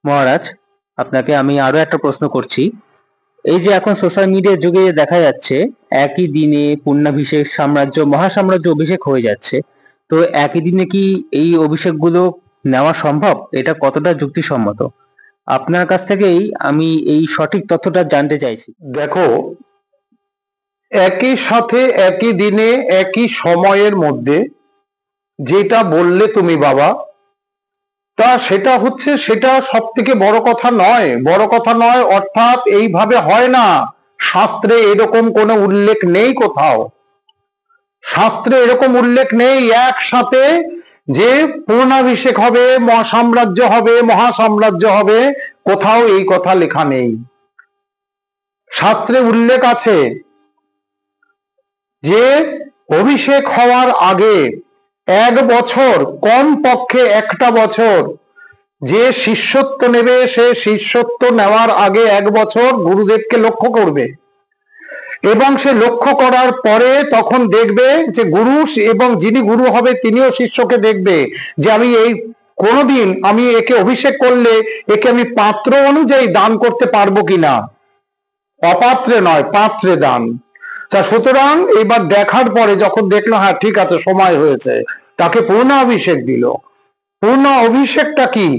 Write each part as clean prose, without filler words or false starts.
মহারাজ, আপনাকে আমি আরো একটা প্রশ্ন করছি। এই যে এখন সোশ্যাল মিডিয়ার যুগে দেখা যাচ্ছে একই দিনে পূর্ণাভিষেক, সাম্রাজ্য, মহাসাম্রাজ্য অভিষেক হয়ে যাচ্ছে। তো একই দিনে কি এই অভিষেকগুলো নেওয়া সম্ভব? এটা কতটা যুক্তিসম্মত? আপনার কাছ থেকেই আমি এই সঠিক তথ্যটা জানতে চাইছি। দেখো, একই সাথে একই দিনে একই সময়ের মধ্যে যেটা বললে তুমি বাবা, সেটা সব থেকে বড় কথা নয়। বড় কথা নয় অর্থাৎ এইভাবে হয় না। শাস্ত্রে এরকম কোনো উল্লেখ নেই কোথাও। শাস্ত্রে এরকম উল্লেখ নেই একসাথে যে পূর্ণাভিষেক হবে, সাম্রাজ্য হবে, মহাসাম্রাজ্য হবে। কোথাও এই কথা লেখা নেই। শাস্ত্রে উল্লেখ আছে যে অভিষেক হওয়ার আগে 1 বছর, কম পক্ষে 1টা বছর যে শিষ্যত্ব নেবে, সে শিষ্যত্ব নেওয়ার আগে 1 বছর গুরুদেবকে লক্ষ্য করবে, এবং সে লক্ষ্য করার পরে তখন দেখবে যে গুরু এবং যিনি গুরু হবে তিনিও শিষ্যকে দেখবে যে আমি এই কোনোদিন আমি একে অভিষেক করলে একে আমি পাত্র অনুযায়ী দান করতে পারবো কিনা। অপাত্রে নয়, পাত্রে দান। সুতরাং এবার দেখার পরে যখন দেখলো হ্যাঁ ঠিক আছে সময় হয়েছে, তাকে পূর্ণ অভিষেক দিল। পূর্ণ অভিষেকটা কি?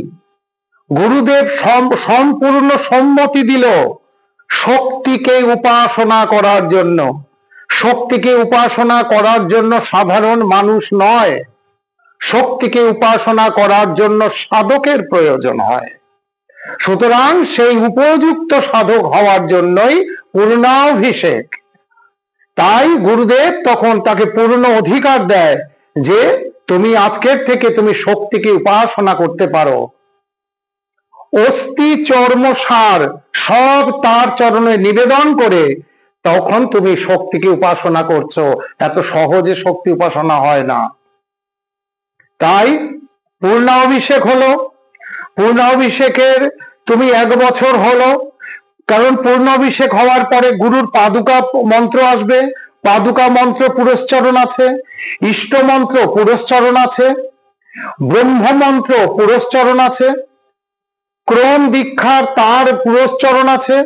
গুরুদেব সম্পূর্ণ সম্মতি দিল শক্তিকে উপাসনা করার জন্য। শক্তিকে উপাসনা করার জন্য সাধারণ মানুষ নয়, শক্তিকে উপাসনা করার জন্য সাধকের প্রয়োজন হয়। সুতরাং সেই উপযুক্ত সাধক হওয়ার জন্যই পূর্ণাভিষেক। তাই গুরুদেব তখন তাকে পূর্ণ অধিকার দেয় যে তুমি আজকের থেকে তুমি শক্তিকে উপাসনা করতে পারো। অস্থি চর্ম সার সব তার চরণে নিবেদন করে তখন তুমি শক্তিকে উপাসনা করছো। এত সহজে শক্তি উপাসনা হয় না। তাই পূর্ণাভিষেক হলো। পূর্ণাভিষেকের তুমি 1 বছর হলো, কারণ পূর্ণাভিষেক হওয়ার পরে গুরুর পাদুকা মন্ত্র আসবে। পাদুকা মন্ত্র পুরস্চরণ আছে, ইষ্ট মন্ত্র পুরস্চরণ আছে, ব্রহ্ম মন্ত্র পুরস্চরণ আছে, ক্রম দীক্ষার তার পুরস্চরণ আছে।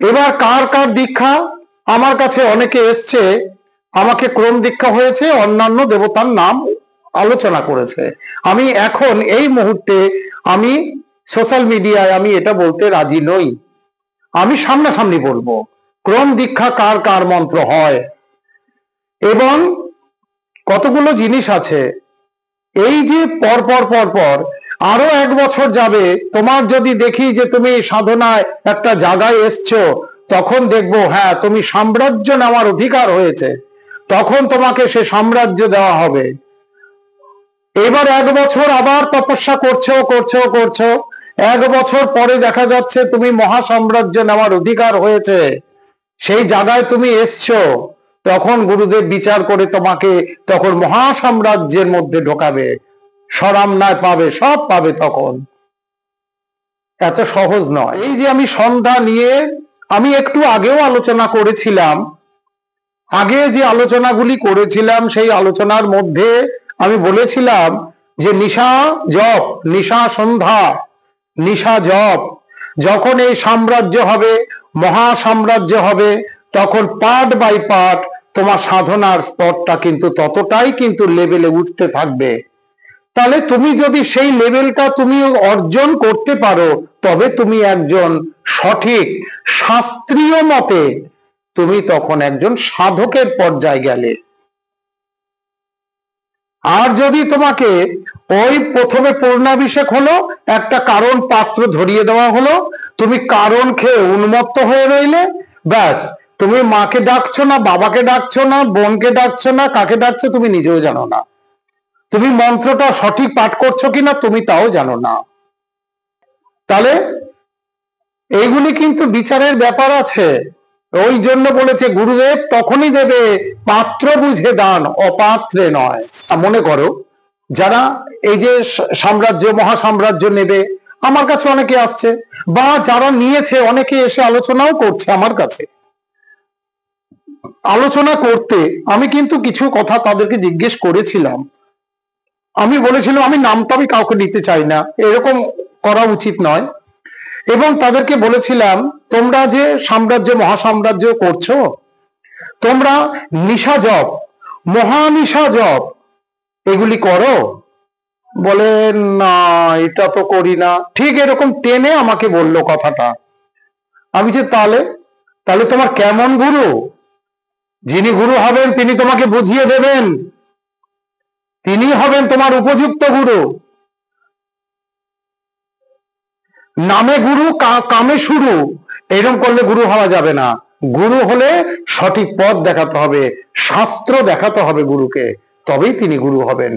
এবার কার কার দীক্ষা? আমার কাছে অনেকে এসছে, আমাকে ক্রম দীক্ষা হয়েছে, অন্যান্য দেবতার নাম আলোচনা করেছে। আমি এখন এই মুহূর্তে আমি সোশ্যাল মিডিয়ায় আমি এটা বলতে রাজি নই। আমি সামনাসামনি বলবো ক্রম দীক্ষা কার কার মন্ত্র হয় এবং কতগুলো জিনিস আছে। এই যে পরপর পরপর আরো 1 বছর যাবে, তোমার যদি দেখি যে তুমি সাধনায় একটা জায়গায় এসছো, তখন দেখবো হ্যাঁ তুমি সাম্রাজ্য নেওয়ার অধিকার হয়েছে, তখন তোমাকে সে সাম্রাজ্য দেওয়া হবে। এবার 1 বছর আবার তপস্যা করছো করছো করছো, 1 বছর পরে দেখা যাচ্ছে তুমি মহাসাম্রাজ্য নেওয়ার অধিকার হয়েছে, সেই জায়গায় তুমি এসছো, তখন গুরুদেব বিচার করে তোমাকে তখন মহাসাম্রাজ্যের মধ্যে ঢোকাবে, স্বরামনায় পাবে, সব পাবে। তখন এত সহজ নয়। এই যে আমি সন্ধ্যা নিয়ে আমি একটু আগেও আলোচনা করেছিলাম, আগে যে আলোচনাগুলি করেছিলাম সেই আলোচনার মধ্যে আমি বলেছিলাম যে নিশা জপ, নিশা সন্ধ্যা, নিশা জপ, যখন এই সাম্রাজ্য হবে, মহাসাম্রাজ্য হবে, তখন পার্ট বাই পার্ট তোমার সাধনার স্তরটা কিন্তু ততটাই কিন্তু লেভেলে উঠতে থাকবে। তাহলে তুমি যদি সেই লেভেলটা তুমি অর্জন করতে পারো, তবে তুমি একজন সঠিক শাস্ত্রীয় মতে তুমি তখন একজন সাধকের পর্যায়ে গেলে। আর যদি তোমাকে ওই প্রথমে পূর্ণাভিষেক হলো, একটা কারণ পাত্র ধরিয়ে দেওয়া হলো, তুমি কারণ খেয়ে উন্মত্ত হয়ে রইলে, ব্যাস তুমি মাকে ডাকছো না, বাবাকে ডাকছো না, বোনকে ডাকছো না, কাকে ডাকছো তুমি নিজেও জানো না, তুমি মন্ত্রটা সঠিক পাঠ করছো কিনা তুমি তাও জানো না। তাহলে এইগুলি কিন্তু বিচারের ব্যাপার আছে। ওই জন্য বলেছে গুরুদেব তখনই দেবে পাত্র বুঝে দান, অপাত্রে নয়। মনে করো যারা এই যে সাম্রাজ্য মহাসাম্রাজ্য নেবে, আমার কাছে অনেকে আসছে, বা যারা নিয়েছে অনেকে এসে আলোচনাও করছে আমার কাছে। আলোচনা করতে আমি কিন্তু কিছু কথা তাদেরকে জিজ্ঞেস করেছিলাম আমি বলেছিলাম আমি নামটা আমি কাউকে নিতে চাই না, এরকম করা উচিত নয়। এবং তাদেরকে বলেছিলাম তোমরা যে সাম্রাজ্য মহাসাম্রাজ্য করছো, তোমরা নিশা জপ, মহানিশা জপ এগুলি করো? বলে না, এটা তো করি না। ঠিক এরকম টেনে আমাকে বললো কথাটা। আমি যে তাহলে তাহলে তোমার কেমন গুরু? যিনি গুরু হবেন তিনি তোমাকে বুঝিয়ে দেবেন, তিনি হবেন তোমার উপযুক্ত গুরু। নামে গুরু কামে শুরু, এরকম করলে গুরু হওয়া যাবে না। গুরু হলে সঠিক পথ দেখাতে হবে, শাস্ত্র দেখাতে হবে গুরুকে, তবেই তিনি গুরু হবেন।